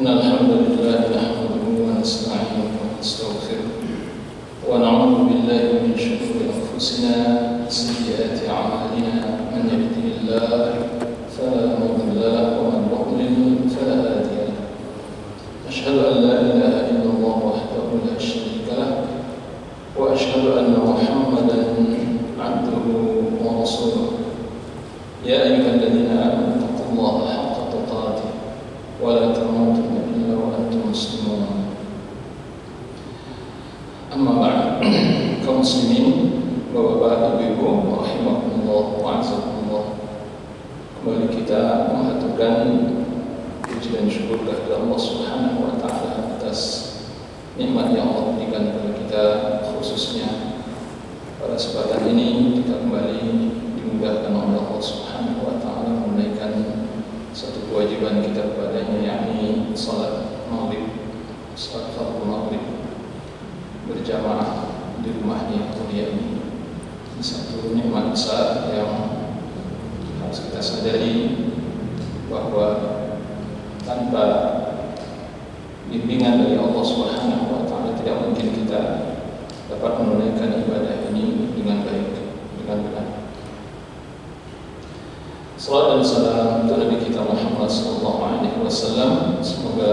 إن الحمد لله نحمده ونستعينه ونستغفره ونعوذ بالله من شرور أنفسنا وسيئات أعمالنا من يهده الله فلا مضل له ومن يضلل فلا هادي له أشهد أن لا إله إلا الله وحده لا شريك له وأشهد أن محمدا عبده ورسوله يا أيها الذين آمنوا اتقوا الله حق تقاته ولا تموتن إلا وأنتم مسلمون أما بعد kaum muslimin, bapak-bapak, ibu-ibu, rahimakumullah wa azakumullah. Kembali kita mengaturkan puji dan syukur kepada Allah Subhanahu wa taala atas nikmat yang Allah berikan kepada kita, khususnya pada kesempatan ini kita kembali dimudahkan oleh Allah Subhanahu wa taala menunaikan satu kewajiban kita kepadanya, yakni salat maghrib, salat fardhu maghrib berjamaah di rumahnya yang mulia ini. Ini satu nikmat besar yang harus kita sadari bahwa tanpa bimbingan dari Allah Subhanahu wa taala tidak mungkin kita dapat menunaikan ibadah ini dengan baik, dengan benar. Salawat dan salam untuk Nabi kita Muhammad sallallahu alaihi wasallam. Semoga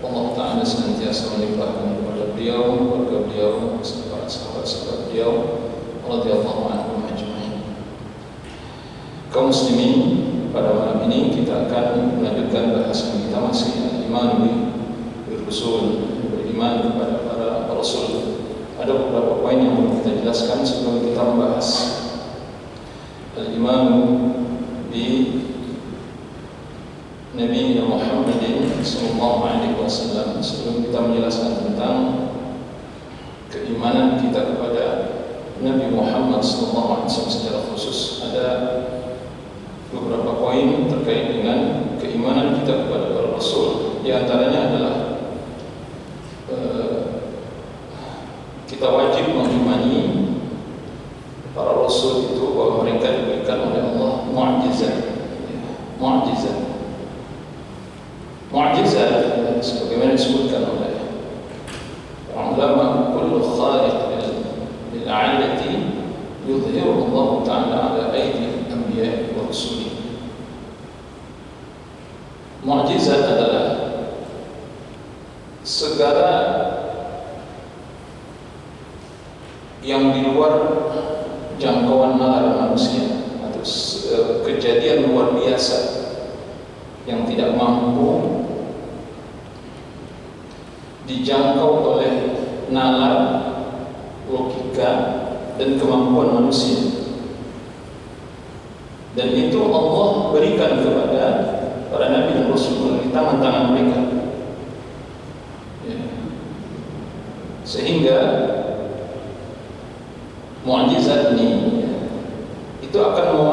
Allah taala senantiasa melimpahkan kepada beliau, keluarga beliau, serta sahabat-sahabat beliau radhiyallahu anhum ajma'in. Kaum muslimin, pada malam ini kita akan melanjutkan bahasan kita masih al-iman bil rusul, beriman kepada para rasul. Ada beberapa poin yang perlu kita jelaskan sebelum kita membahas al-iman bi Nabi Muhammadin sallallahu alaihi wasallam. Sebelum kita menjelaskan tentang keimanan kita kepada Nabi Muhammad sallallahu alaihi wasallam secara khusus, ada beberapa poin terkait dengan keimanan kita kepada para rasul. Di antaranya adalah kita wajib mengimani para rasul itu bahwa mereka diberikan oleh Allah mu'jizat. Mu'jizat sebagaimana disebutkan oleh ulama, kullu khaliq lil 'adati yudhiru Allah Ta'ala ala aidi al-anbiya wa rusuli. Mu'jizat adalah segala yang di luar jangkauan nalar manusia atau kejadian luar biasa yang tidak mampu dijangkau oleh nalar, logika, dan kemampuan manusia. Dan itu Allah berikan kepada para nabi dan rasul melalui tangan-tangan mereka, sehingga mu'jizat ini itu akan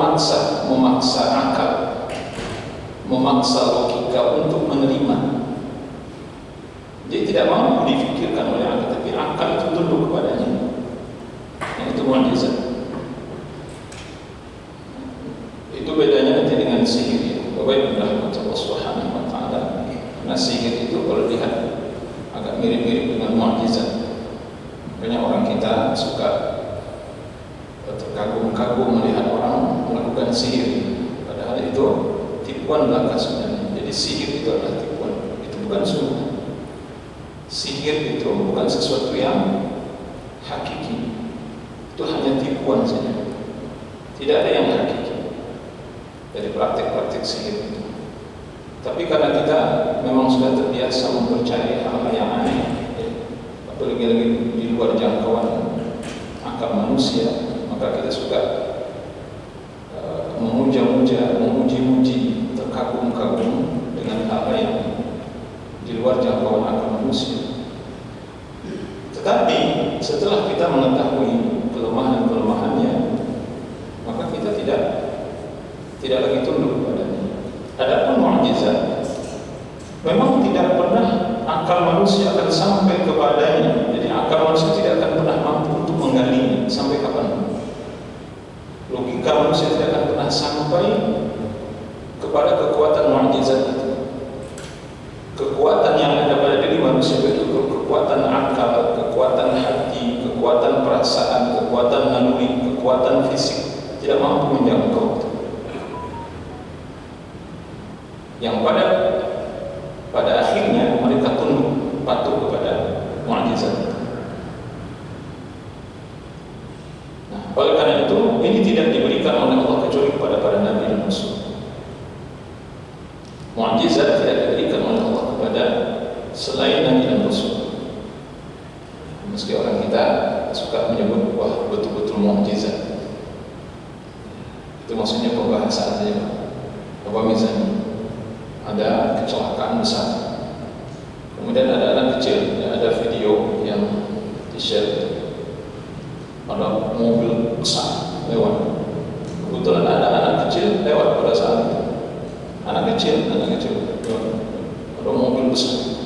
memaksa akal, memaksa logika untuk menerima. Dia tidak mampu difikirkan oleh akal, tapi akal itu tunduk kepadanya. Itu mu'jizat. Itu bedanya nanti dengan sihir. Bapak Ibu rahmat Allah Subhanahu wa taala. Nah, sihir itu kalau lihat agak mirip-mirip dengan mu'jizat. Banyak orang kita suka terkagum-kagum melihat orang melakukan sihir, padahal itu tipuan belaka sebenarnya. Jadi sihir itu adalah tipuan, itu bukan sungguh. Sihir itu bukan sesuatu yang hakiki, itu hanya tipuan saja. Tidak ada yang hakiki dari praktik-praktik sihir itu. Tapi karena kita memang sudah terbiasa mempercayai hal-hal yang aneh, apalagi di luar jangkauan akal manusia, maka kita suka memuja-muja, memuji-muji, terkagum-kagum dengan hal yang di luar jangkauan akal manusia. Tetapi setelah kita mengetahui kelemahan-kelemahannya, maka kita tidak lagi tunduk padanya. Adapun mu'jizat memang tidak pernah akal manusia akan sampai kepadanya. Jadi akal manusia tidak akan pernah mampu untuk menggalinya sampai kapan. Logika manusia tidak akan pernah sampai kepada kekuatan mu'jizat itu. kekuatan yang ada pada diri manusia itu kekuatan akal, kekuatan hati, kekuatan perasaan, kekuatan naluri, kekuatan fisik tidak mampu menjangkau itu. Yang pada akhirnya mereka tunduk patuh kepada mukjizat itu. Nah, oleh karena itu ini tidak diberikan oleh Allah kecuali kepada para nabi dan rasul. Mukjizat tidak diberikan oleh Allah kepada selain nabi dan rasul. Meski orang kita suka menyebut wah betul-betul mukjizat, itu maksudnya pembahasan saja. Apa misalnya ada kecelakaan besar, kemudian ada anak kecil, ada video yang di-share, ada mobil besar lewat. Kebetulan ada anak kecil lewat pada saat itu. Anak kecil lewat. Ada mobil besar.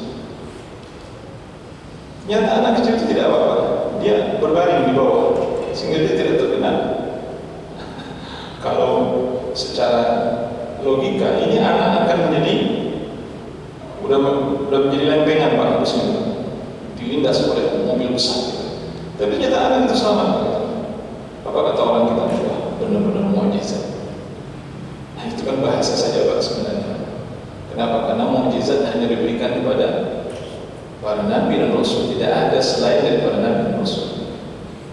Nyata anak kecil itu tidak apa-apa. Dia berbaring di bawah sehingga dia tidak terkena. Kalau secara logika ini anak akan menjadi udah menjadi lempengan Pak harusnya dilindas oleh mobil besar. Tapi ternyata anak itu selamat. Apa kata orang kita? Wah, benar-benar mukjizat. Nah, itu kan bahasa saja Pak sebenarnya. Kenapa? Karena mukjizat hanya diberikan kepada para nabi dan rasul, tidak ada selain daripada nabi dan rasul.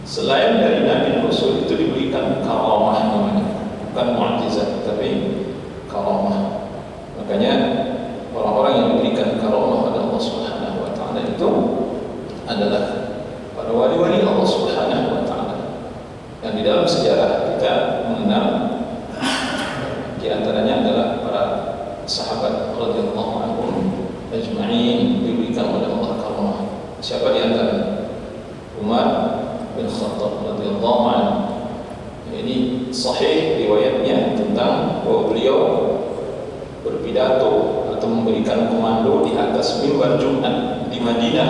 Selain dari nabi dan rasul itu diberikan karamah namanya, bukan mukjizat tapi karamah. Makanya orang-orang yang diberikan karamah oleh Allah Subhanahu wa taala itu adalah para wali-wali Allah Subhanahu wa taala. Yang di dalam sejarah kita mengenal di antaranya adalah para sahabat radhiyallahu anhum ajma'in diberikan oleh Allah karamah. Siapa di antaranya? Umar bin Khattab radhiyallahu anhu. Ini sahih riwayatnya tentang bahwa beliau berpidato atau memberikan komando di atas mimbar Jumat di Madinah.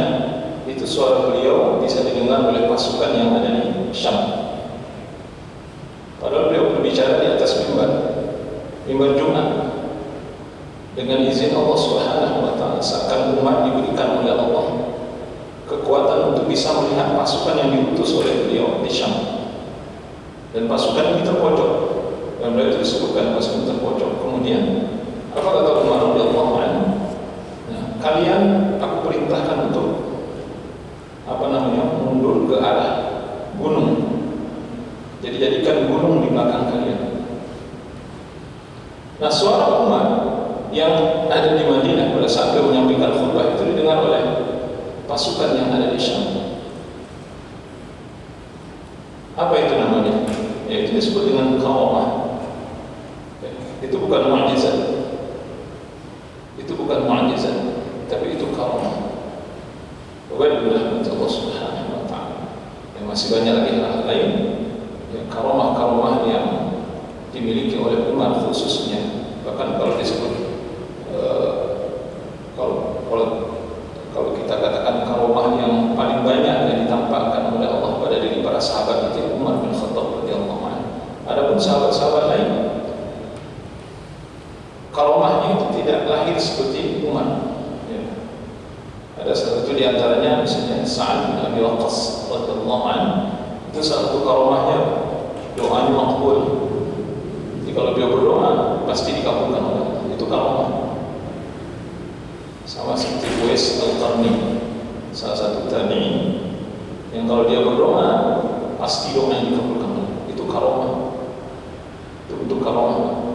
Itu suara beliau bisa didengar oleh pasukan yang ada di Syam. Padahal beliau berbicara di atas mimbar Jumat dengan izin Allah Subhanahu wa taala, seakan umat diberikan oleh Allah kekuatan untuk bisa melihat pasukan yang diutus oleh beliau di Syam. Dan pasukan ini terpojok. Dan beliau itu disebutkan pasukan terpojok. Kemudian apa kata Umar radhiyallahu anhu? Nah, kalian aku perintahkan untuk mundur ke arah gunung. Jadi jadikan gunung di belakang kalian. Nah, suara Umar yang ada di Madinah pada saat beliau menyampaikan khutbah itu didengar oleh pasukan yang ada di Syam. Apa itu namanya? Ya, itu disebut dengan karamah. Itu bukan mukjizat. Itu bukan mukjizat, tapi itu karamah. Wa'alaikumsalam Allah Subhanahu wa taala. Yang masih banyak lagi hal lain, ya, karamah-karamah yang dimiliki oleh Umar khususnya. Bahkan kalau disebut kalau kita katakan karamah yang paling banyak yang ditampakkan oleh Allah pada diri para sahabat itu Umar bin Khattab radhiyallahu anhu. Adapun sahabat-sahabat lain, karamahnya itu tidak lahir seperti Umar. Ya. Ada salah satu di antaranya misalnya Sa'ad bin Abi Waqqas radhiyallahu anhu. Itu salah satu karamahnya doanya makbul. Jadi kalau dia berdoa pasti dikabulkan oleh Allah. Itu karamah. Sama seperti Uwais Al-Qarni, salah satu tabi'in yang kalau dia berdoa pasti doanya dikabulkan. Itu karamah. Itu bentuk karamah.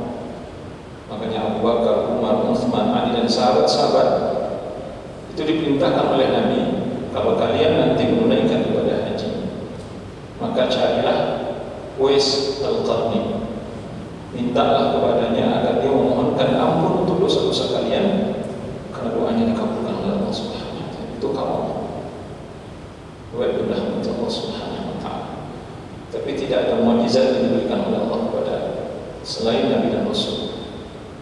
Makanya Abu Bakar, Umar, Utsman, Ali dan sahabat-sahabat itu diperintahkan oleh Nabi, kalau kalian nanti menunaikan ibadah haji, maka carilah Uwais Al-Qarni, mintalah kepadanya agar dia memohonkan ampun untuk dosa-dosa kalian, karena doanya dikabulkan oleh Allah Subhanahu wa taala. Itu karamah. Wa'alaikumsalam Allah Subhanahu wa taala. Tapi tidak ada mukjizat yang diberikan oleh Allah kepada selain Nabi dan Rasul,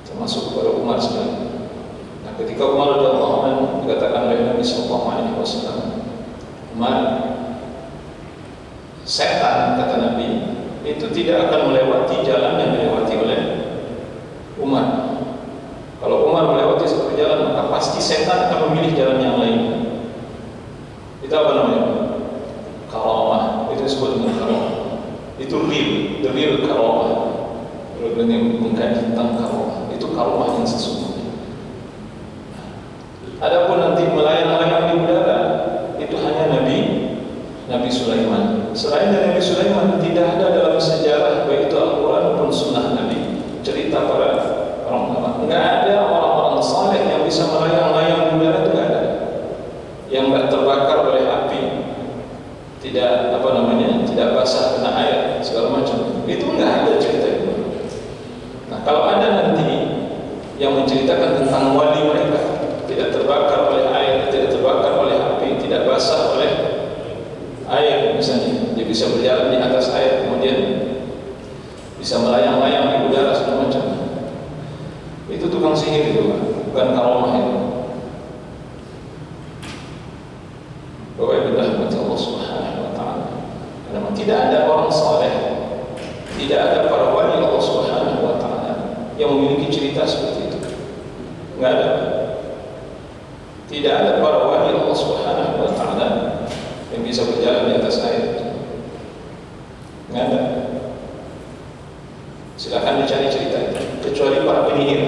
termasuk kepada Umar sekali. Nah, ketika Umar radhiyallahu anhu dikatakan oleh Nabi sallallahu alaihi wasallam, Umar, setan kata Nabi itu tidak akan melewati jalan yang dilewati oleh Umar. Kalau Umar melewati satu jalan, maka pasti setan karomah. Kalau beliau mengkaji tentang karomah, itu karomah yang sesungguhnya. Adapun nanti melayang-layang di udara, itu hanya Nabi Sulaiman. Selain dari Nabi Sulaiman, tidak ada dalam sejarah baik itu Al-Quran maupun Sunnah Nabi cerita para orang ulama. Enggak ada orang-orang saleh yang bisa melayang-layang di udara, itu enggak ada. Yang enggak terbakar oleh api, tidak tidak basah kena air segala macam. Itu enggak ada cerita itu. Nah, kalau ada nanti yang menceritakan tentang wali mereka tidak terbakar oleh air, tidak terbakar oleh api, tidak basah oleh air, misalnya dia bisa berjalan di atas air, kemudian bisa melayang-layang di udara segala macam, itu tukang sihir itu, bukan karomah itu. Bapak Ibu rahmati Allah Subhanahu wa taala. Karena tidak ada orang saleh, tidak ada para wali Allah Subhanahu wa taala yang memiliki cerita seperti itu. Enggak ada. Tidak ada para wali Allah Subhanahu wa taala yang bisa berjalan di atas air. Enggak ada. Silakan dicari cerita itu, kecuali para penyihir.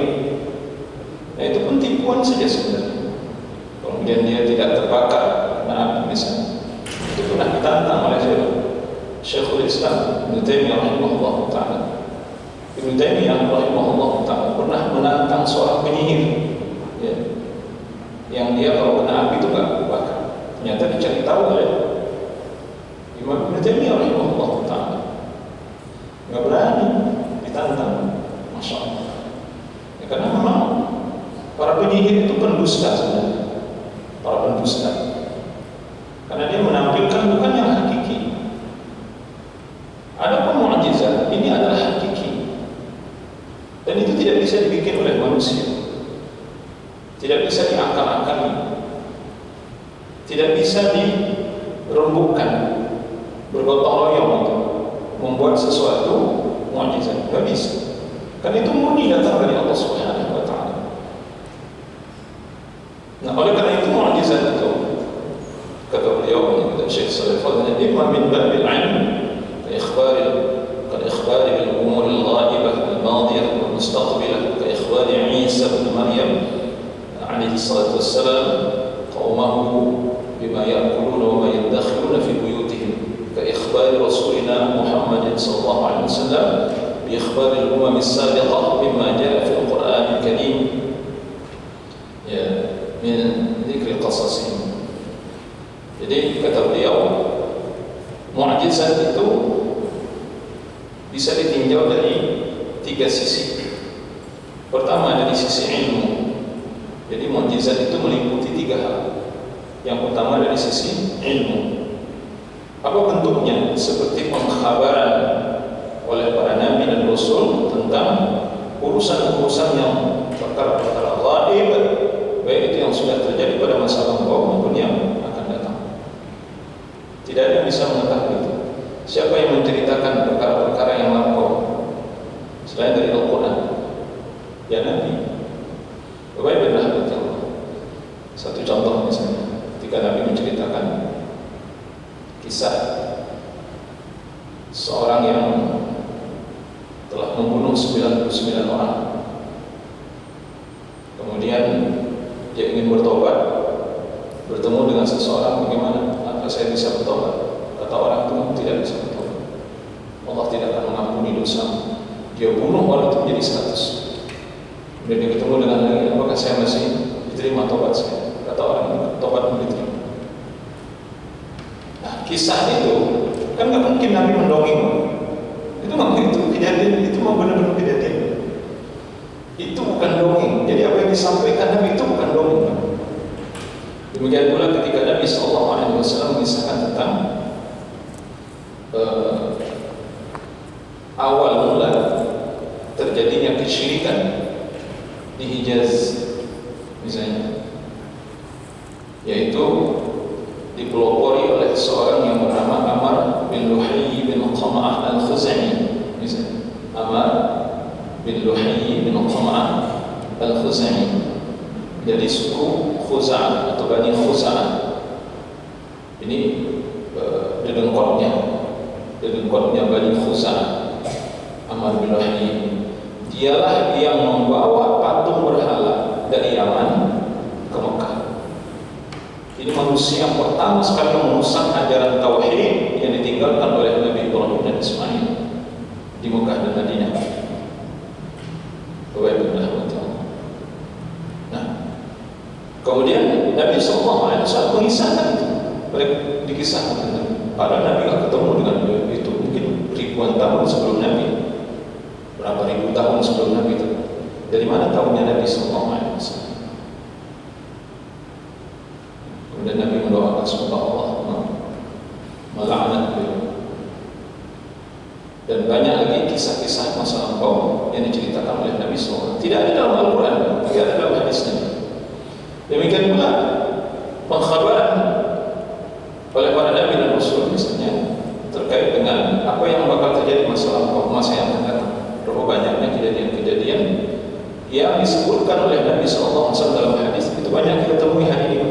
Nah, itu pun tipuan saja sebenarnya. Kemudian dia tidak terbakar karena api misalnya. Itu pernah ditantang oleh Syekhul Islam Ibnu Taimiyah rahimahullah taala. Ibnu Taimiyah rahimahullah taala pernah menantang seorang penyihir, ya, yang dia kalau kena api itu enggak terbakar. Ternyata dicari tahu oleh Imam Ibnu Taimiyah rahimahullah taala. Enggak berani ditantang, masya Allah. Ya, karena memang para penyihir itu pendusta sebenarnya, para pendusta. Karena dia menampilkan bukan yang hakiki. Adapun mukjizat ini adalah hakiki, dan itu tidak bisa dibikin oleh manusia, tidak bisa diakal-akali, tidak bisa dirembukkan, bergotong royong itu membuat sesuatu mukjizat, tidak bisa. Karena itu murni datang dari Allah Subhanahu wa taala. Nah, oleh karena itu mukjizat itu, kata beliau, kata Syekh Shalih Al-Fauzan, imma min babil ilm كإخبار بالأمور الغائبة الماضية والمستقبلة كإخبار عيسى بن مريم عليه الصلاة والسلام قومه بما يأكلون وما يدخرون في بيوتهم كإخبار رسولنا محمد صلى الله عليه وسلم بإخبار الأمم السابقة مما جاء في القرآن الكريم من ذكر قصصهم. Jadi kata beliau, mukjizat itu bisa ditinjau dari tiga sisi. Pertama dari sisi ilmu. Jadi mukjizat itu meliputi tiga hal. Yang pertama dari sisi ilmu. Apa bentuknya? Seperti pengkhabaran oleh para nabi dan rasul tentang urusan-urusan yang perkara-perkara ghaib, baik itu yang sudah terjadi pada masa lampau maupun yang akan datang. Tidak ada yang bisa mengetahui itu. Siapa yang menceritakan perkara-perkara yang lampau selain dari Al-Quran? Ya Nabi. Bapak Ibu rahmati Allah. Satu contoh misalnya, ketika Nabi menceritakan kisah seorang yang telah membunuh 99 orang, kemudian dia ingin bertobat, bertemu dengan seseorang, bagaimana? Apa saya bisa bertobat? Kata orang itu tidak bisa bertobat. Allah tidak akan mengampuni dosa. Dia bunuh orang itu menjadi 100. Kemudian dia ketemu dengan lagi, apakah saya masih diterima tobat saya? Kata orang itu, tobat diterima. Nah, kisah itu kan nggak mungkin Nabi mendongeng. Itu nggak mungkin, itu kejadian, itu mau benar-benar kejadian. Itu bukan dongeng. Jadi apa yang disampaikan Nabi itu bukan dongeng. Demikian pula ketika Nabi SAW mengisahkan tentang awal mula terjadinya kesyirikan di Hijaz misalnya, yaitu dipelopori oleh seorang yang bernama Amr bin Luhayy bin Qam'ah al-Khuzai misalnya. Amr bin Luhayy bin Qam'ah al-Khuzai dari suku Khuza'ah atau Bani Khuza'ah. Ini dedengkotnya Bani Khuza'ah. Amr bin Luhai, dialah yang membawa patung berhala dari Yaman ke Mekah. Ini manusia yang pertama sekali merusak ajaran tauhid yang ditinggalkan oleh Nabi Ibrahim dan Ismail di Mekah dan Madinah. Nah, kemudian Nabi SAW mengisahkan itu, dikisahkan pada Nabi nggak ketemu dengan itu mungkin ribuan tahun sebelum Nabi, berapa ribu tahun sebelum Nabi itu. Dari mana tahunya Nabi SAW? Kemudian Nabi mendoakan semoga Allah melaknat beliau. Dan banyak lagi kisah-kisah masa lampau yang diceritakan oleh Nabi SAW. Tidak ada dalam Al-Quran, tidak ada dalam hadis Nabi. Demikian pula pengkhabaran oleh para Nabi dan Rasul misalnya terkait dengan apa yang bakal terjadi masa lampau, masa yang akan datang. Berapa banyaknya kejadian-kejadian yang disebutkan oleh Nabi SAW dalam hadis itu banyak kita temui hari ini.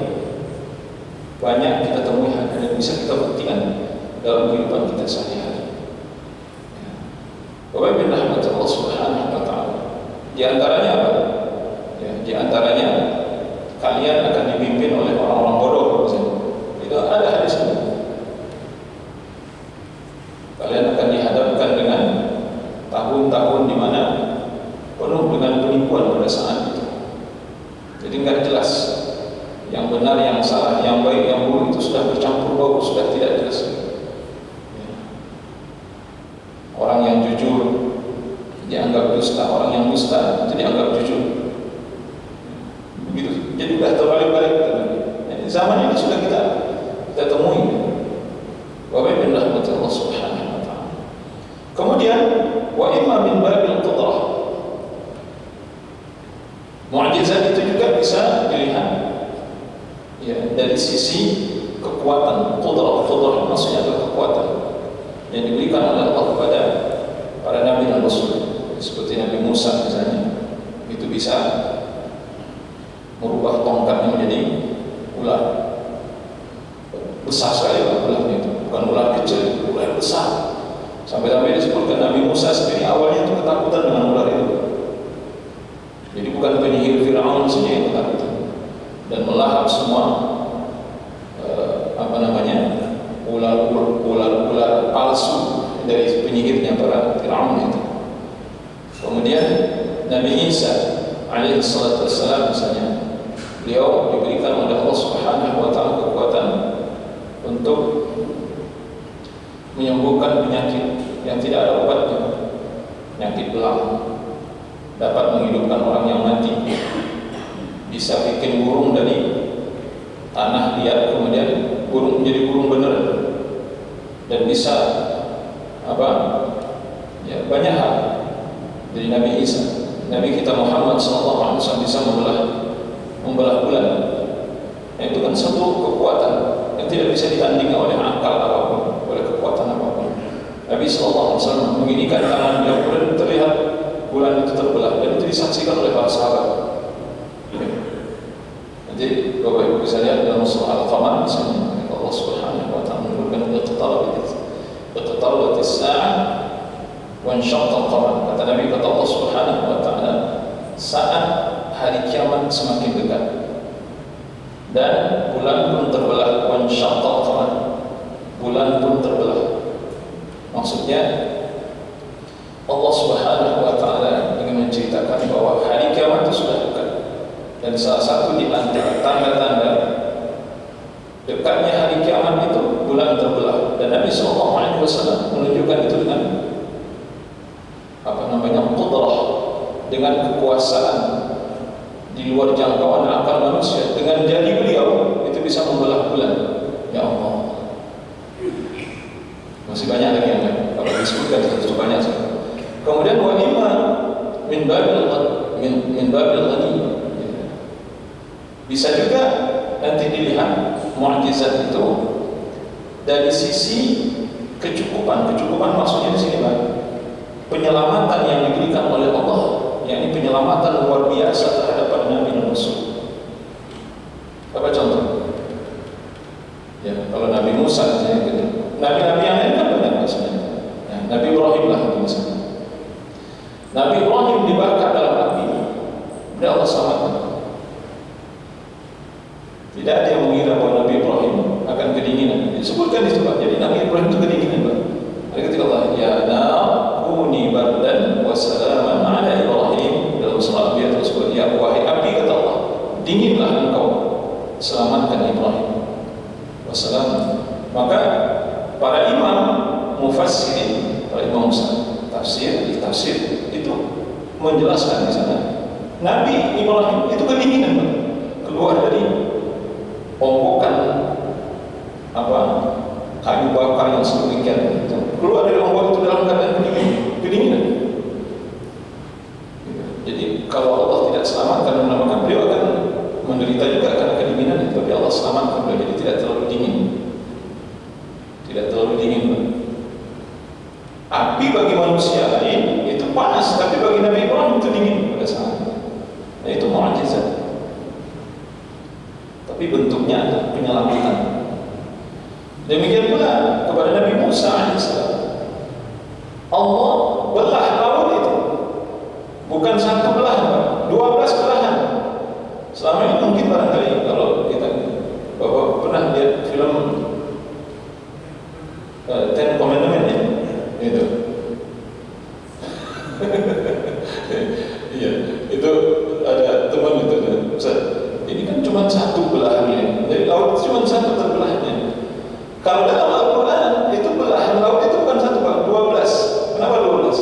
Banyak kita temui dan bisa kita buktikan dalam kehidupan kita sehari-hari. Bapak bin rahmat Allah Subhanahu wa taala. Di antaranya apa? Ya, di antaranya kalian akan dipimpin oleh orang-orang bodoh misalnya. Itu ada hadisnya. Kalian akan dihadapkan dengan tahun-tahun di mana penuh dengan penipuan pada saat itu. Jadi enggak jelas yang benar, yang salah, yang baik, yang buruk itu sudah bercampur baur, sudah tidak jelas. Orang yang jujur dianggap dusta, orang yang dusta itu dianggap jujur. Begitu. Jadi sudah terbalik-balik. Zaman ini sudah kita temui. Bapak bin rahmat Allah Subhanahu wa taala. Kemudian wa imma min babil qudrah. Mukjizat itu juga bisa dilihat ya, dari sisi kekuatan. Qudrah maksudnya adalah kekuatan yang diberikan oleh Allah kepada para Nabi dan Rasul. Seperti Nabi Musa misalnya, itu bisa merubah tongkatnya menjadi ular besar sekali. Ularnya itu bukan ular kecil, ular besar. Sampai-sampai disebutkan Nabi Musa sendiri awalnya itu ketakutan dengan ular itu. Jadi bukan penyihir Fir'aun saja yang ketakutan dan melahap semua ular palsu dari penyihirnya para Fir'aun itu. Kemudian Nabi Isa alaihi salatu wassalam misalnya, beliau diberikan oleh Allah Subhanahu wa taala kekuatan untuk menyembuhkan penyakit yang tidak ada obatnya. Penyakit belang, dapat menghidupkan orang yang mati, bisa bikin burung dari tanah liat kemudian burung menjadi burung beneran, dan bisa ya, banyak hal dari Nabi Isa. Nabi kita Muhammad SAW bisa membelah bulan. Itu kan satu kekuatan yang tidak bisa ditandingi oleh akal apapun, oleh kekuatan apapun. Nabi SAW mengginikan tangan beliau, kemudian terlihat bulan itu terbelah, dan itu disaksikan oleh para sahabat. Nanti Bapak Ibu bisa lihat dalam surah Al-Qamar misalnya, Allah Subhanahu wa taala menyebutkan iqtarabatis sa'ah wa insyaqqa al-qamar. Kata Nabi, kata Allah Subhanahu wa taala, saat hari kiamat semakin dekat dan bulan pun terbelah. Wa insyaqqa al-qamar, bulan pun terbelah. Maksudnya Allah Subhanahu wa taala ingin menceritakan bahwa hari kiamat itu sudah dekat. Dan salah satu di antara tanda-tanda dekatnya hari kiamat itu bulan terbelah. Dan Nabi SAW menunjukkan itu dengan qudrah, dengan kekuasaan di luar jangkauan akal manusia. Dengan jari beliau itu bisa membelah bulan. Ya Allah, masih banyak lagi yang kalau disebutkan itu banyak sekali. Kemudian wa imma min babil ghani. Bisa juga nanti dilihat mukjizat itu dari sisi kecukupan. Kecukupan maksudnya di sini Pak, penyelamatan yang diberikan oleh Allah, yakni penyelamatan luar biasa terhadap para nabi dan rasul. Apa contoh? Ya, kalau Nabi Musa misalnya gitu. Nabi-nabi yang lain kan banyak misalnya. Ya, Nabi Ibrahim lah misalnya. Nabi Ibrahim dibakar dalam api, dan Allah selamatkan. Tidak ada yang mengira bahwa Nabi Ibrahim akan kedinginan. Disebutkan di situ, jadi Nabi Ibrahim itu kedinginan, Pak. Ada ketika Allah, ya nar kuni bardan wa salaman ala Ibrahim, dalam surah Al-Anbiya tersebut, ya wahai api, kata Allah, dinginlah engkau, selamatkan Ibrahim wassalam. Maka para imam mufassirin, para imam tafsir itu menjelaskan di sana, Nabi Ibrahim itu kedinginan, Pak. Keluar dari ongkokan kayu bakar yang sedemikian itu, keluar dari ongkok itu dalam keadaan kedinginan. Jadi kalau Allah tidak selamatkan, maka beliau akan menderita juga karena kedinginan itu. Tapi Allah selamatkan beliau, jadi tidak terlalu dingin, tidak terlalu dingin. Api bagi manusia lain itu panas, tapi bagi Nabi Ibrahim itu dingin pada saat itu. Nah, itu mukjizat. Tapi bentuknya adalah penyelamatan. Demikian pula kepada Nabi Musa alaihissalam, Allah belah laut itu, bukan satu belahan, 12 belahan. Selama ini mungkin barangkali kalau kita Bapak pernah lihat film Ten Commandments ya, itu. Iya, itu ada teman itu, Ustaz, ini kan cuma satu belahannya, jadi laut cuma satu terbelahnya. Kalau dalam Al-Quran itu belahan laut itu bukan satu, Pak, 12. Kenapa 12?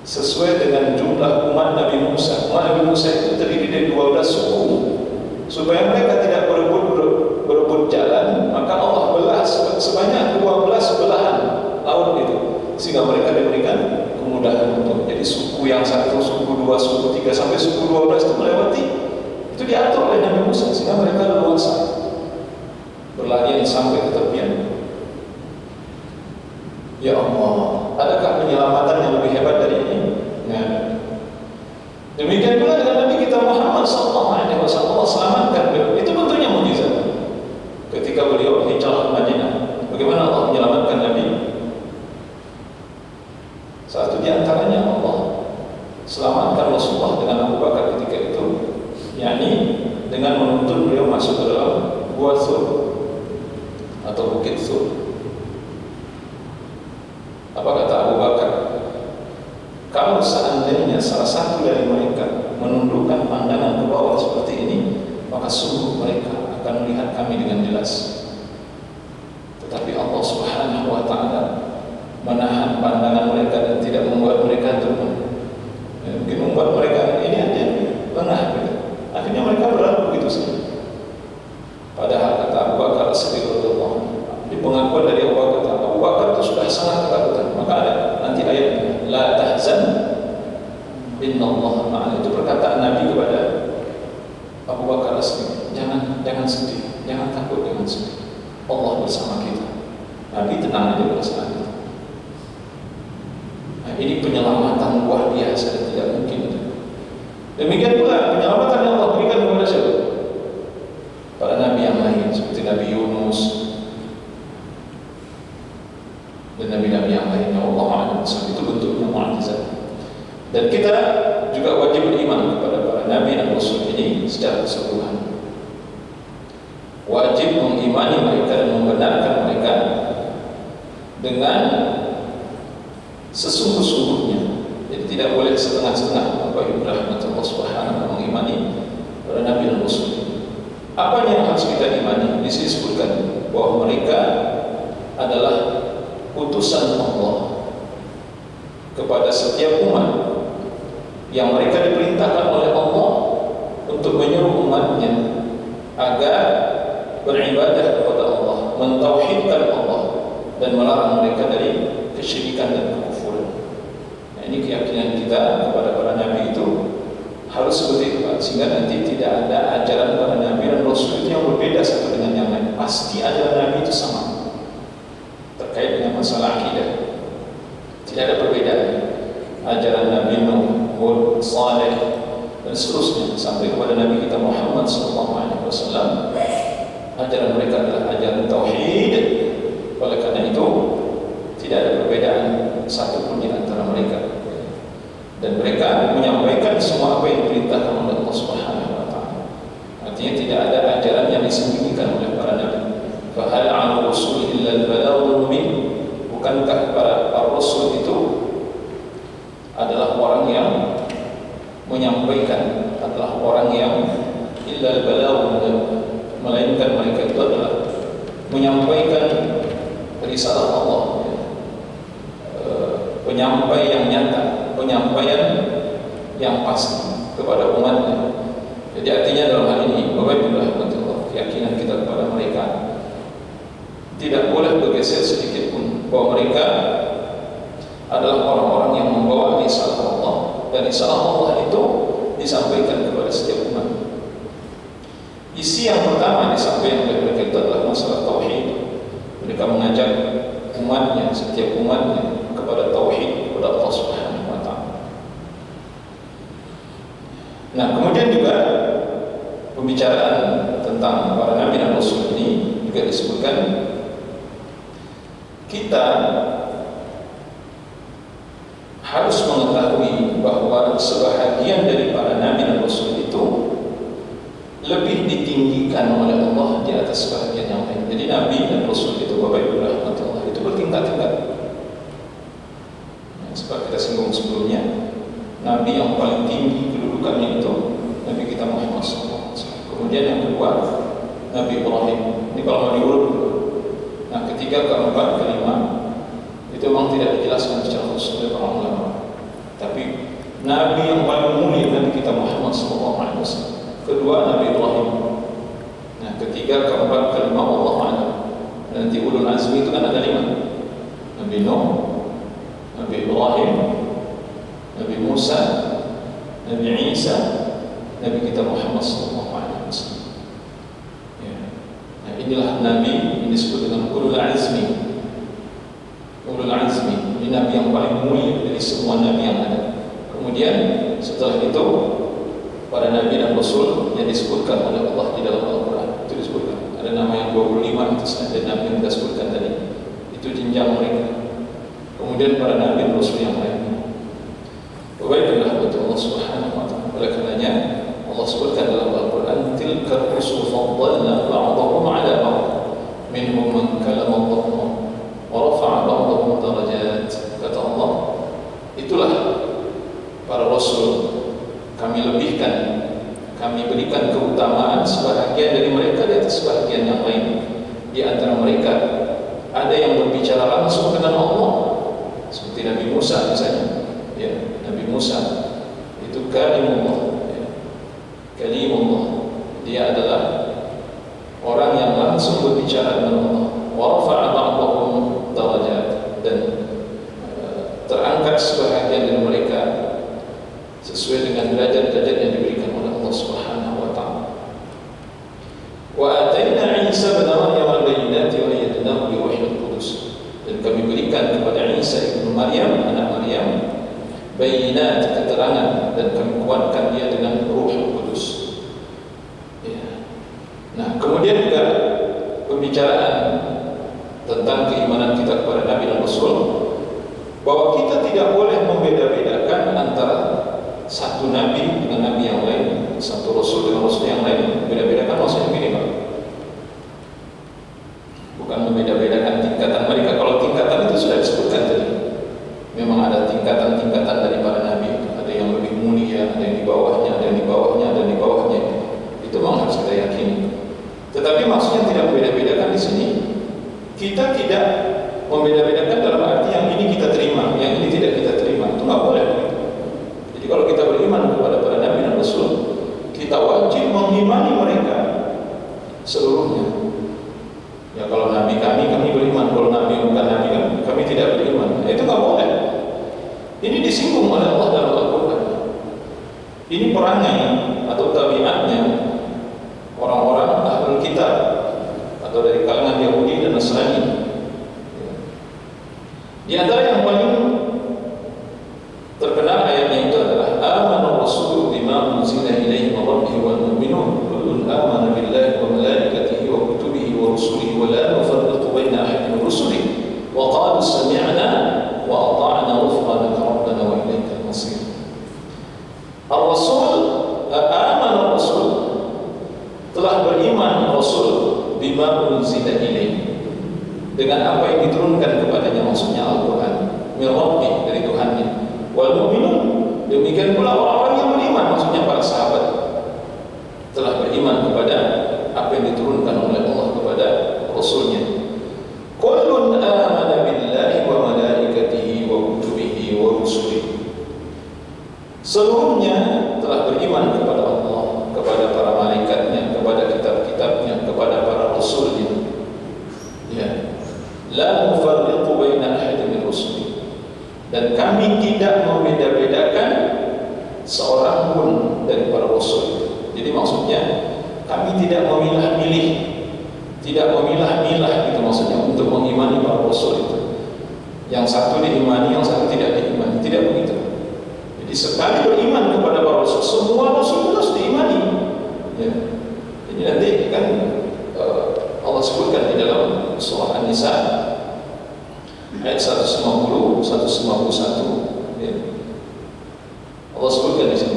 Sesuai dengan jumlah umat Nabi Musa. Umat Nabi Musa itu terdiri dari 12 suku. Supaya mereka tidak berebut jalan, maka Allah belah sebanyak 12 belahan laut itu, sehingga mereka diberikan kemudahan untuk jadi suku yang satu, suku dua, suku tiga, sampai suku 12 itu melewati. Itu diatur oleh Nabi Musa sehingga mereka leluasa berlarian sampai ke tepian. Ya Allah, adakah penyelamatan yang lebih hebat dari ini? Nah, demikian pula dengan Nabi kita Muhammad SAW, Allah selamatkan beliau. Itu bentuknya mukjizat. Ketika beliau hijrah ke Madinah, bagaimana Allah menyelamatkan Nabi? Satu di antaranya Allah selamatkan Rasulullah dengan Abu Bakar ketika itu, yakni dengan menuntun beliau masuk ke dalam Gua Thur atau Bukit Thur. Apa kata Abu Bakar? Kalau seandainya salah satu dari mereka menundukkan pandangan ke bawah seperti ini, maka sungguh mereka akan melihat kami dengan jelas. Tetapi Allah Subhanahu wa Ta'ala menahan pandangan mereka dan tidak membuat mereka turun. Mungkin membuat mereka ini aja lengah. Akhirnya mereka berlalu begitu saja. Padahal kata Abu Bakar As-Siddiq, di pengakuan dari Abu Bakar itu sudah sangat ketakutan. Maka ada nanti ayat la tahzan innallaha ma'ana. Itu perkataan Nabi kepada Abu Bakar As-Siddiq. Jangan sedih, jangan takut, jangan sedih. Allah bersama kita. Nabi tenang aja bersama kita. Nah, ini penyelamatan luar biasa dan tidak mungkin. Demikian pula penyelamatan yang Allah berikan kepada siapa? Para nabi yang lain seperti Nabi Yunus dan nabi-nabi yang lainnya. Allah A'lam. Itu bentuknya mukjizat. Dan kita juga wajib beriman kepada para nabi dan rasul ini secara keseluruhan. Wajib mengimani mereka dan membenarkan mereka dengan sesungguh-sungguhnya. Jadi tidak boleh setengah-setengah. Bapak Ibu rahmatullah subhanahu mengimani para nabi dan rasul. Apa yang harus kita imani? Di sini disebutkan bahwa mereka adalah utusan Allah kepada setiap umat yang mereka diperintahkan oleh Allah untuk menyuruh umatnya agar beribadah kepada Allah, mentauhidkan Allah, dan melarang mereka dari kesyirikan dan kekufuran. Nah, ini keyakinan kita kepada para nabi itu harus seperti itu, Pak. Sehingga nanti tidak ada ajaran para nabi dan rasul itu yang berbeda satu dengan yang lain. Pasti ajaran nabi itu sama terkait dengan masalah akidah. Tidak ada perbedaan. Ajaran Nabi Nuh, Hud, Saleh dan seterusnya sampai kepada Nabi kita Muhammad SAW. Ajaran mereka adalah ajaran tauhid. Oleh karena itu tidak ada perbedaan satupun di antara mereka. dan mereka menyampaikan semua apa yang diperintahkan oleh Allah Subhanahu wa taala. Artinya tidak ada ajaran yang disembunyikan oleh para nabi. Fa hal 'ala rasul illa al-balaghul mubin. Bukankah para rasul itu adalah orang yang menyampaikan, adalah orang yang illa al-balaghul mubin, melainkan mereka itu adalah menyampaikan risalah Allah, penyampai yang nyata, penyampaian yang pasti kepada umatnya. Jadi artinya dalam hal ini, Bapak Ibu rahmatullah, keyakinan kita kepada mereka tidak boleh bergeser sedikit pun, bahwa mereka adalah orang-orang yang membawa risalah Allah, dan risalah Allah itu disampaikan kepada setiap umat. Isi yang pertama disampaikan oleh mereka itu adalah masalah tauhid. Mereka mengajak umatnya, setiap umatnya, kepada tauhid, kepada Allah Subhanahu wa taala. Nah, kemudian juga pembicaraan tentang para nabi dan rasul ini juga disebutkan kita harus mengetahui bahwa sebahagian dari para nabi dan rasul itu lebih ditinggikan oleh Allah di atas sebahagian yang lain. Jadi nabi dan rasul itu, Bapak Ibu rahmatullah, itu bertingkat-tingkat. Seperti kita singgung sebelumnya, nabi yang paling tinggi kedudukannya itu Nabi kita Muhammad SAW. Kemudian yang kedua Nabi Ibrahim. Ini kalau mau diurut. Nah, ketiga, keempat, kelima itu memang tidak dijelaskan secara khusus oleh para ulama. Tapi nabi yang paling mulia Nabi kita Muhammad SAW. Kedua Nabi Ibrahim. Nah, ketiga, keempat, kelima Allah Ta'ala. Nanti ulul azmi itu kan ada 5. Nabi Nuh, Nabi Ibrahim, Nabi Musa, Nabi Isa, Nabi kita Muhammad SAW. Ya. Nah, inilah Nabi yang disebut dengan ulul azmi. Ulul azmi, ini Nabi yang paling mulia dari semua Nabi yang ada. Kemudian setelah itu para Nabi dan Rasul yang disebutkan oleh Allah di dalam Al-Quran, itu disebutkan. Ada nama yang 25, itu ada Nabi yang kita sebutkan tadi. Itu jenjang mereka. Kemudian para Nabi dan Rasul yang lainnya. Baiklah, betul Allah Subhanahu wa ta'ala. Oleh karenanya Allah sebutkan dalam Al-Quran, tilka rusul faddalna ba'dahum 'ala ba'd minhum man kallama Allah wa rafa'a ba'dahum darajat. Kata Allah, itulah para rasul, kami lebihkan, kami berikan keutamaan sebahagian dari mereka di atas sebahagian yang lain. Di antara mereka ada yang berbicara langsung dengan Allah, seperti Nabi Musa misalnya. Ya, Nabi Musa itu kalimullah, ya. Kalimullah, dia adalah orang yang langsung berbicara dengan Allah. Wa rafa'a ba'dahum darajat, dan terangkat sebahagian dari mereka sesuai dengan derajat-derajat yang diberikan oleh Allah Subhanahu wa taala. Wa atayna Isa bin Maryam al-bayyinati wa ayyadnahu bi wahyil qudus. Dan kami berikan kepada Isa ibnu Maryam, anak Maryam, bayyinat, keterangan, dan kami kuatkan dia dengan Ruh Kudus. Ya. Nah, kemudian juga pembicaraan tentang keimanan kita kepada Nabi dan Rasul, bahwa kita tidak boleh membeda-bedakan antara satu nabi dengan nabi yang lain, satu rasul dengan rasul yang lain. Beda-bedakan maksudnya begini, Pak. Bukan membeda-bedakan tingkatan mereka. Kalau tingkatan itu sudah disebutkan tadi. Memang ada tingkatan-tingkatan dari para nabi. Ada yang lebih mulia, ada yang di bawahnya, ada yang di bawahnya, ada yang di bawahnya. Itu memang harus kita yakini. Tetapi maksudnya tidak membeda-bedakan di sini. Kita tidak membeda-bedakan dalam arti yang ini kita terima, yang ini tidak kita terima. Itu nggak boleh. Jadi kalau kita beriman kepada para nabi dan rasul, kita wajib mengimani mereka seluruhnya. Ya, kalau nabi kami beriman, kalau nabi bukan nabi kami tidak beriman. Nah, itu nggak boleh. Ini disinggung oleh Allah dalam Al-Quran. Ini perangai atau tabiatnya orang-orang ahlul kitab atau dari kalangan Yahudi dan Nasrani. Di antara yang paling terkenal ayatnya itu adalah amana rasulu bima unzila ilaihi min rabbih wal mu'minun kullun amana billahi wa malaikatihi wa kutubihi wa rusulihi wa la nufarriqu baina ahadin min rusulihi wa qalu sami'na wa ata'na ghufranaka rabbana wa ilaikal masir. beriman Rasul bima unzila ilaihi, dengan apa yang diturunkan kepadanya, maksudnya Al-Quran, min rabbih, dari Tuhannya. Wal mu'minun, demikian pula orang-orang yang beriman, maksudnya para sahabat, telah beriman kepada apa yang diturunkan oleh Allah kepada Rasulnya. Kullun amana billahi wa malaikatihi wa kutubihi wa rusulihi, seluruhnya telah beriman kepada Allah, kepada para malaikatnya, kepada kitab-kitabnya, kepada para rasulnya. Ya. La nufarriqu baina ahadin min rusuli, dan kami tidak membeda-bedakan seorang pun dari para rasul. Jadi maksudnya kami tidak memilah-milih, tidak memilah-milah, itu maksudnya, untuk mengimani para rasul itu. Yang satu diimani, yang satu tidak diimani, tidak begitu. Jadi sekali beriman kepada para rasul, semua rasul itu harus diimani. Ya. Jadi nanti kan Allah sebutkan di dalam surah An-Nisa ayat 150, 151. Ya. Allah sebutkan di sini,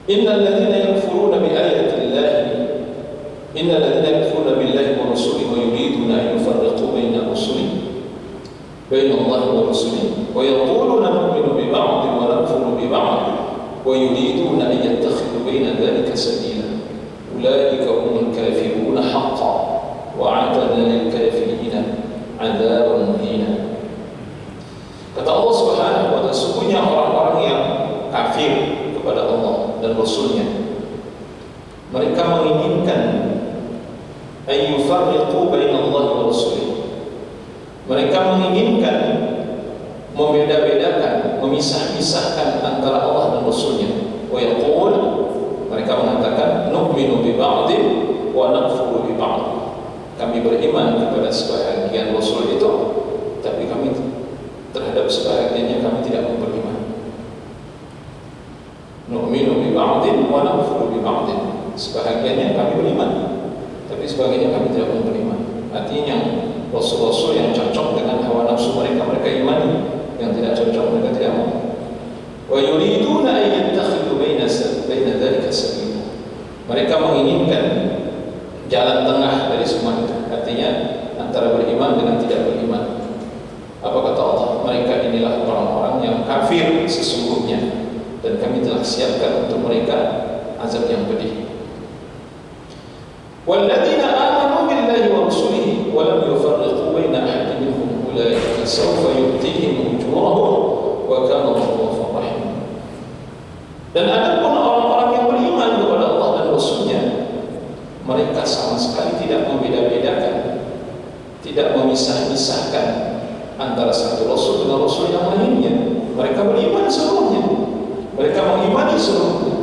Innal ladzina yakfuruna bi ayati llahi, innal ladzina yakfuruna billahi wa rusulihi wa yuriduna an yufarriqu baina rusulihi, baina Allahi wa rusulihi, wa yaquluna nu'minu bi ba'din wa nakfuru bi ba'd, wa yuriduna an yattakhidhu baina dhalika sabila, ulaika humul kafiruna haqqan wa a'tadna lil kafirina 'adzaban muhina. Kata Allah Subhanahu wa ta'ala, sesungguhnya orang-orang yang kafir kepada Allah dan Rasulnya, mereka menginginkan ayyufarriqu baina Allah wa Rasulih, mereka menginginkan membeda-bedakan, memisah-misahkan antara Allah dan Rasulnya. Wa yaqul, mereka mengatakan, nu'minu bi ba'din wa nakfuru bi ba'd, kami beriman kepada sebahagian Rasul itu, tapi kami terhadap sebahagiannya kami tidak beriman. Nu'minu bi ba'din wa nakfuru bi ba'din, sebahagiannya kami beriman, tapi sebahagiannya kami tidak beriman. Artinya Rasul-Rasul yang cocok dengan hawa nafsu mereka, mereka imani, yang tidak cocok mereka tidak mau. Wa yuriduna an yattakhidhu baina dzalika sabila, mereka menginginkan jalan tengah dari semua itu, artinya antara beriman dengan tidak beriman. Apa kata Allah? Mereka inilah orang-orang yang kafir sesungguhnya, dan kami telah siapkan untuk mereka azab yang pedih. Walladzina amanu billahi wa rusulihi wa lam yufarriqu baina ahadin minhum ulaika sawfa yu'tihim ujurahum wa kana Allahu ghafurur rahim. Dan adapun orang-orang yang beriman kepada Allah dan Rasulnya, mereka sama sekali tidak membeda-bedakan, tidak memisah-misahkan antara satu Rasul dengan Rasul yang lainnya. Mereka beriman seluruhnya, mereka mengimani seluruhnya.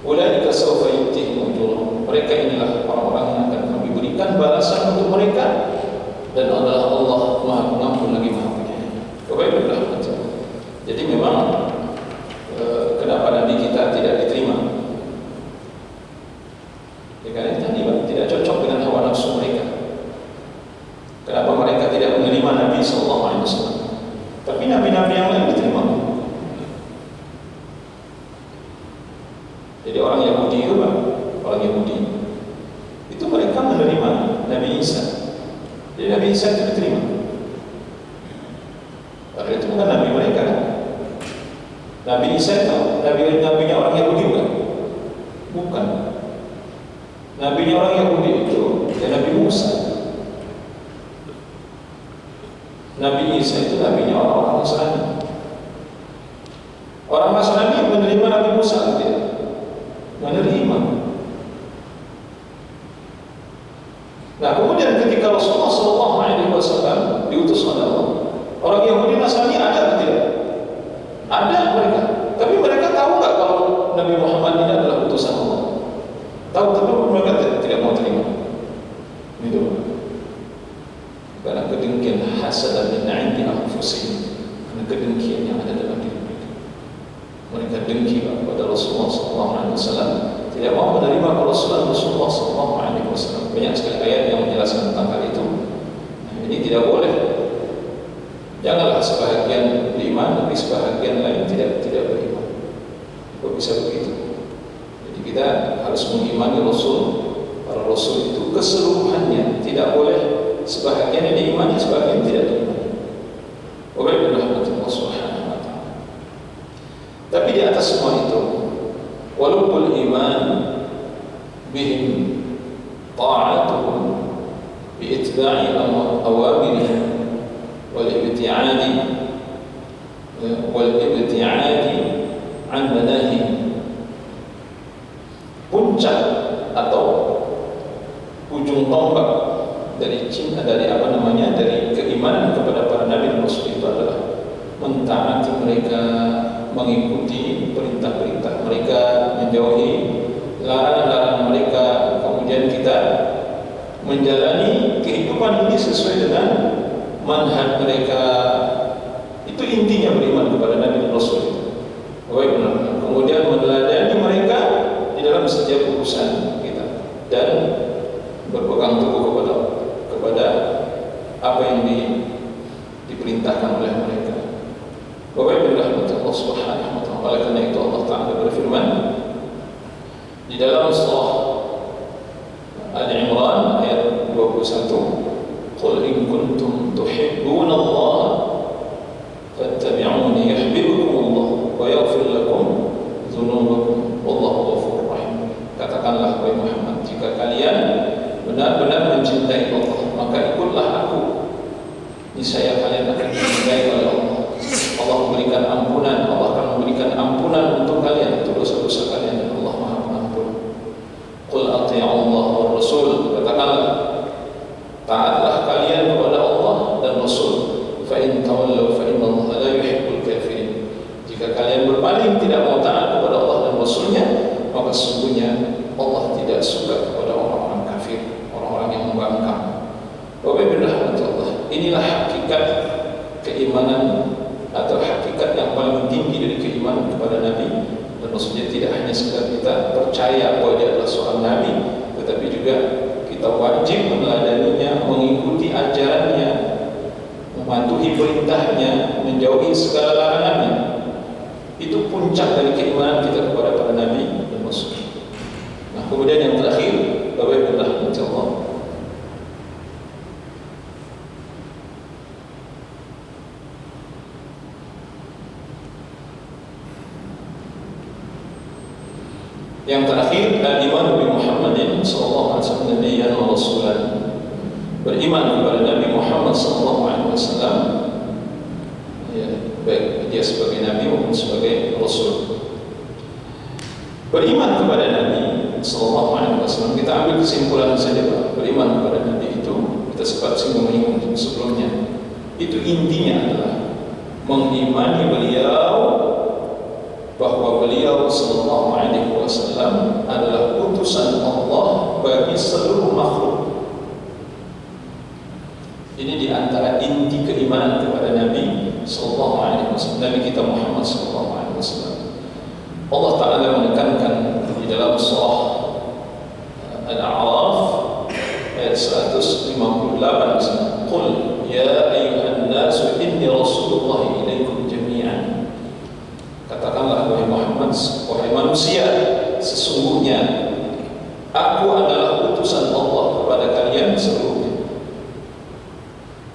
Ulaika sawfa yu'tihim ujurahum, mereka inilah orang-orang yang akan kami berikan balasan untuk mereka, dan adalah Allah Maha Pengampun lagi Maha Penyayang. Kebaikanlah macam. Jadi memang kenapa Nabi kita tidak diterima? Ya karena tadi tidak cocok dengan hawa nafsu mereka. Kenapa mereka tidak menerima Nabi SAW? Tapi nabi-nabi yang lain diterima. Jadi orang Yahudi itu, orang Yahudi itu mereka menerima Nabi Isa. Jadi Nabi Isa itu diterima. Padahal itu bukan Nabi mereka kan? Nabi Isa itu nabinya orang Yahudi bukan? Bukan. Nabinya orang Yahudi itu ya Nabi Musa. Nabi Isa itu nabinya orang-orang Nasrani. Orang Nasrani menerima Nabi Musa tidak? Menerima. Nah kemudian ketika Rasulullah SAW diutus oleh Allah, orang Yahudi Nasrani ada atau tidak? Ada mereka. Tapi mereka tahu nggak kalau Nabi Muhammad ini adalah utusan Allah? Tahu, tapi mereka tidak mau terima. Itu karena kedengkian, hasad min 'indi anfusihim, karena kedengkian yang ada dalam diri mereka. Mereka dengki kepada Rasulullah SAW, tidak mau menerima kerasulan Rasulullah SAW. Banyak sekali ayat yang menjelaskan tentang hal itu. Ini tidak boleh. Janganlah sebahagian beriman, tapi sebahagian lain tidak beriman. Kok bisa begitu? Jadi kita harus mengimani para Rasul itu keseluruhannya, tidak boleh sebahagian yang diimani, sebahagian tidak diimani. Walaupun rahmatullah subhanahu wa ta'ala. Tapi di atas semua itu, walaupun iman bihim ta'atuhum bi'itba'i awamirihim wal-ibti'adi an manahihim, puncak atau ujung tombak dari keimanan kepada para nabi dan rasul itu adalah mentaati mereka, mengikuti perintah-perintah mereka, menjauhi larangan-larangan mereka. Kemudian kita menjalani kehidupan ini sesuai dengan manhaj mereka. Itu intinya beriman kepada nabi dan rasul itu. Kemudian meneladani mereka di dalam setiap urusan kita dan berpegang teguh kepada apa yang diperintahkan oleh mereka. Bapak Ibu rahmatullah subhanahu wa ta'ala. Oleh karena itu Allah Ta'ala berfirman di dalam surah Al-Imran ayat 21, qul in kuntum tuhibbuna Allah fattabi'uni yuhibbukumullah wa yaghfir lakum dzunubakum wallahu ghafurur rahim. Katakanlah wahai Muhammad, jika kalian benar-benar mencintai Allah, maka ikutlah aku, niscaya kalian akan dicintai oleh Allah. Allah memberikan ampunan, Allah akan memberikan ampunan untuk kalian, untuk dosa-dosa kalian, dan Allah Maha Pengampun. Qul ati'u Allah wa Rasul, katakanlah taatlah kalian kepada Allah dan Rasul. Fa in tawallaw fa inna Allah la yuhibbul kafirin. Jika kalian berpaling, tidak mau taat kepada Allah dan Rasulnya, maka sesungguhnya Allah tidak suka kepada orang-orang kafir, orang-orang yang membangkang. Bapak Ibu rahmatullah, inilah hakikat keimanan atau hakikat yang paling tinggi dari keimanan kepada Nabi dan Rasulnya. Tidak hanya sekedar kita percaya bahwa dia adalah seorang Nabi, tetapi juga kita wajib meneladaninya, mengikuti ajarannya, mematuhi perintahnya, menjauhi segala larangannya. Itu puncak dari keimanan kita kepada para Nabi dan Rasul. Nah, kemudian yang terakhir, Bapak Ibu rahmatullah, yang terakhir, al-iman bi Muhammadin sallallahu alaihi wasallam nabiyyan wa rasulan. Beriman kepada Nabi Muhammad sallallahu alaihi wasallam, ya, baik dia sebagai nabi maupun sebagai rasul. Beriman kepada Nabi sallallahu alaihi wasallam, kita ambil kesimpulan saja, Pak. Beriman kepada Nabi itu, kita sempat menyinggung sebelumnya, itu intinya adalah mengimani beliau, bahwa beliau sallallahu alaihi wasallam adalah utusan Allah bagi seluruh makhluk. Ini di antara inti keimanan kepada Nabi sallallahu alaihi wasallam, Nabi kita Muhammad sallallahu alaihi wasallam. Allah Ta'ala menekankan di dalam surah Al-A'raf ayat 158, qul ya ayyuhan nasu inni rasulullah ilaikum jami'an. Katakanlah wahai Muhammad, wahai manusia, sesungguhnya aku adalah utusan Allah kepada kalian seluruhnya.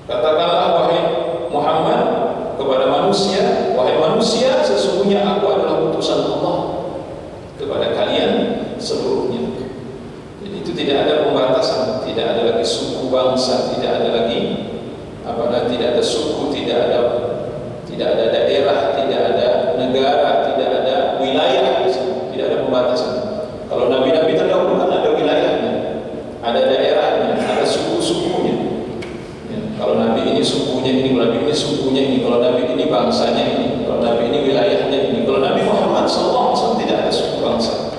Katakanlah wahai Muhammad kepada manusia, wahai manusia, sesungguhnya aku adalah utusan Allah kepada kalian seluruhnya. Jadi itu tidak ada pembatasan, tidak ada lagi suku bangsa, tidak ada lagi tidak ada suku, tidak ada daerah, tidak ada negara, tidak ada wilayah, tidak ada pembatasan. Kalau nabi-nabi terdahulu kan ada wilayahnya, ada daerahnya, ada suku-sukunya. Ya, kalau nabi ini sukunya ini, kalau nabi ini sukunya ini, kalau nabi ini bangsanya ini, kalau nabi ini wilayahnya ini. Kalau Nabi Muhammad SAW tidak ada suku bangsa,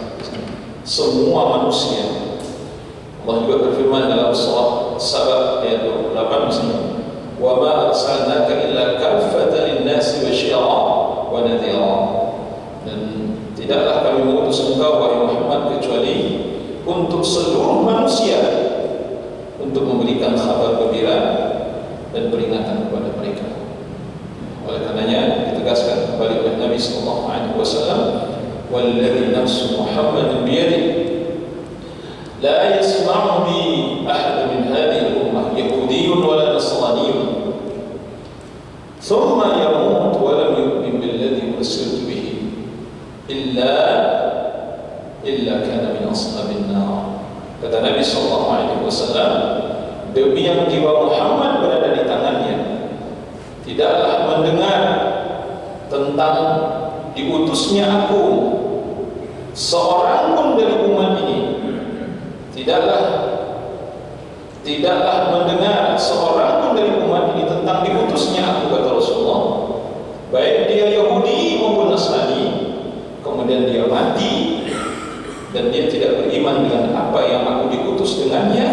semua manusia. Allah juga berfirman dalam surah Saba ayat 28 misalnya, wa ma arsalnaka illa kaffatan lin-nasi basyira wa nadhira. Dan tidaklah kami mengutus engkau wahai Muhammad kecuali untuk seluruh manusia, untuk memberikan kabar gembira dan peringatan kepada mereka. Oleh karenanya ditegaskan kembali oleh Nabi sallallahu alaihi wasallam, wa والذي نفس محمد بيده لا يسمع بي أحد من هذه الأمة يهودي ولا نصراني ثم يموت ولم يؤمن بالذي أرسلت به إلا كان من أصحاب النار. Kata Nabi sallallahu alaihi wasallam, demi yang jiwa Muhammad berada di tangannya, tidaklah mendengar tentang diutusnya aku seorang pun dari umat ini, tidaklah mendengar seorang pun dari umat ini tentang diutusnya aku, kata Rasulullah, baik dia Yahudi maupun Nasrani, kemudian dia mati dan dia tidak beriman dengan apa yang aku diutus dengannya,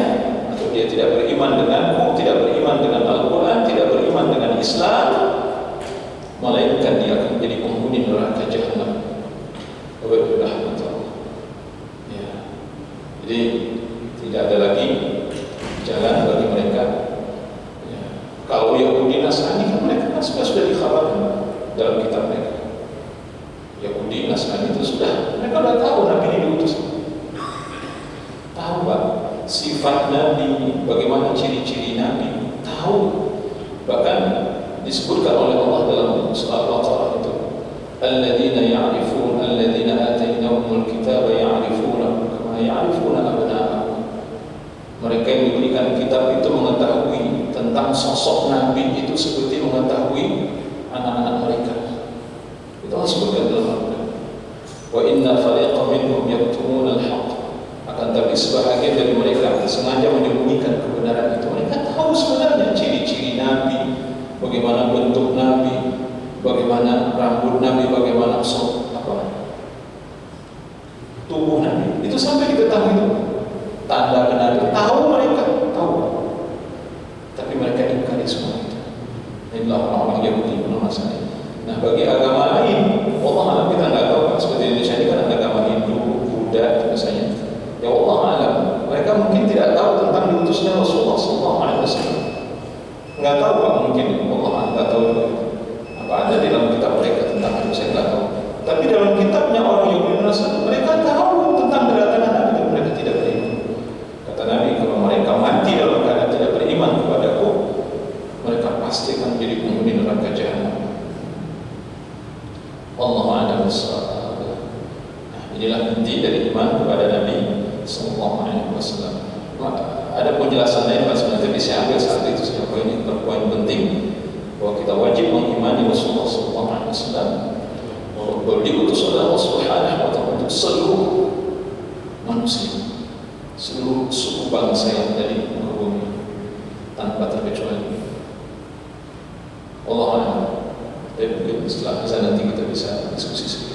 atau dia tidak beriman denganku, tidak beriman dengan Al-Quran, tidak beriman dengan Islam, melainkan dia akan menjadi penghuni neraka Jahannam. Ya. Jadi tidak ada lagi jalan bagi mereka. Ya. Kalau Yahudi Nasrani kan mereka kan sudah dikhabarkan dalam kitab mereka. Yahudi Nasrani itu mereka sudah tahu Nabi ini diutus. Tahu Pak sifat Nabi, bagaimana ciri-ciri Nabi, tahu. Bahkan disebutkan oleh Allah dalam surah Al-Baqarah itu, alladzina ya'rifun alladzina atainahumul kitaba ya'rifunahu kama ya'rifuna abna'ahum. Mereka yang diberikan kitab itu mengetahui tentang sosok Nabi itu seperti mengetahui anak-anak mereka. Itu disebutkan dalam Al-Quran. Wa inna fariqan minhum yaktumuna al-haqq. Akan tapi sebahagian dari mereka sengaja menyembunyikan kebenaran itu. Mereka tahu sebenarnya ciri-ciri Nabi, bagaimana bentuk Nabi, bagaimana rambut Nabi, bagaimana tubuh Nabi. Itu sampai diketahui itu. Tanda Nabi tahu mereka, tahu. Tapi mereka ingkari semua itu. Inilah orang-orang Yahudi menolak. Nah, bagi agama lain, Allah alam kita nggak tahu. Seperti Indonesia ini kan ada agama Hindu, Buddha misalnya. Ya Allah alam, mereka mungkin tidak tahu tentang diutusnya Rasulullah SAW. Nggak tahu Pak, mungkin Allah nggak tahu apa ada di dalam kitab mereka tentang itu, saya nggak tahu. Tapi dalam kitabnya orang Yahudi Nasrani, mereka tahu tentang kedatangan Nabi dan mereka tidak beriman. Kata Nabi, kalau mereka mati dalam keadaan tidak beriman kepadaku, mereka pasti akan menjadi penghuni neraka Jahannam. Allahu a'lam bissawab. Inilah inti dari iman kepada Nabi sallallahu alaihi wasallam. Ada penjelasan lain Pak sebenarnya, tapi saya ambil satu itu saja. Ini poin penting bahwa kita wajib mengimani Rasulullah sallallahu alaihi wasallam. Bahwa diutus oleh Allah Subhanahu wa taala untuk seluruh manusia, seluruh suku bangsa yang ada di muka bumi tanpa terkecuali. Allah a'lam. Dan setelah nanti kita bisa diskusi sedikit.